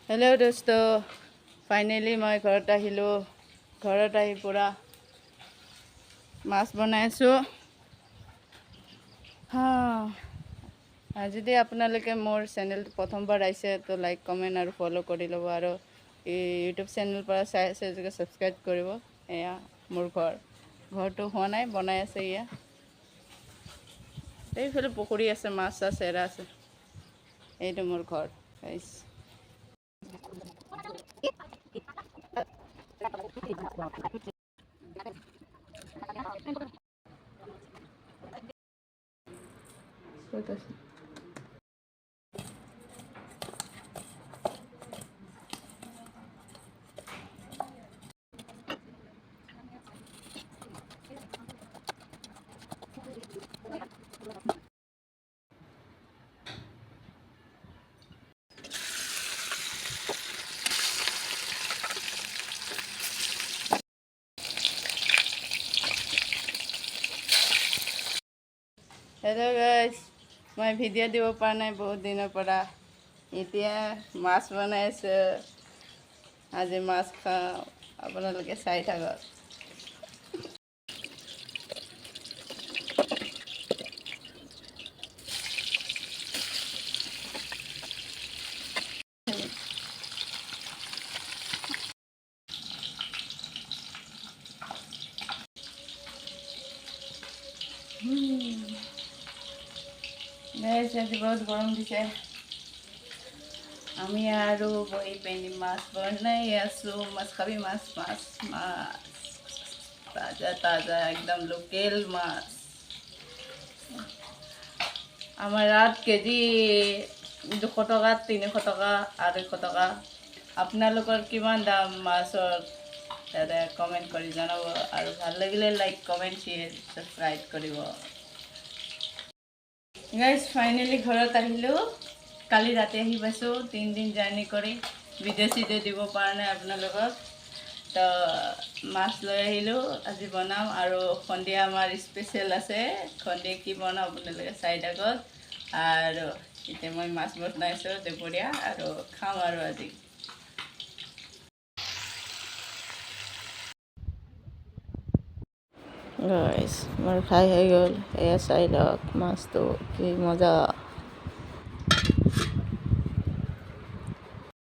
Hello' দোস্ত, finally মই ঘৰত আহিলোঁ। ঘৰত আহি পূৰা মাছ বনাইছোঁ। যদি আপোনালোকে মোৰ চেনেলটো প্ৰথমবাৰ আহিছে তো লাইক কমেণ্ট আৰু ফ'ল' কৰি ল'ব, আৰু ইউটিউব চেনেলৰ পৰা চাই আছে যদি ছাবস্ক্ৰাইব কৰিব। এয়া মোৰ ঘৰটো হোৱা নাই, বনাই আছে এয়া। এইফালে পুখুৰী আছে, মাছ চাছ এৰা আছে। এইটো মোৰ ঘৰ গাইছ। ক'ত আছে? হেল্ল' গাইছ, মই ভিডিঅ' দিব পৰা নাই বহুত দিনৰ পৰা। এতিয়া মাছ বনাইছোঁ, আজি মাছ খাওঁ, আপোনালোকে চাই থাকক। গাইছ, আজি বহুত গৰম দিছে। আমি আৰু বহি পেনি মাছ বনাই আছোঁ। মাছ খাবি? মাছ মাছ মাছ তাজা তাজা একদম লোকেল মাছ। আমাৰ ইয়াত কেজি 200 টকা, 300 টকা, 250 টকা। আপোনালোকৰ কিমান দাম মাছৰ দাদা কমেণ্ট কৰি জনাব, আৰু ভাল লাগিলে লাইক কমেণ্ট শ্বেয়াৰ ছাবস্ক্ৰাইব কৰিব। গাইজ ফাইনেলি ঘৰত আহিলোঁ। কালি ৰাতি আহি পাইছোঁ, 3 দিন জাৰ্ণি কৰি। ভিডিঅ' চিডিঅ' দিব পৰা নাই আপোনালোকক, তো মাছ লৈ আহিলোঁ। আজি বনাম, আৰু সন্ধিয়া আমাৰ স্পেচিয়েল আছে। সন্ধিয়া কি বনাওঁ আপোনালোকে চাই থাকক। আৰু এতিয়া মই মাছ বনাইছোঁ দুপৰীয়া, আৰু খাম আৰু আজি। গাইজ মোৰ খাই হৈ গ'ল, এয়া চাই লওক মাছটো কি মজা।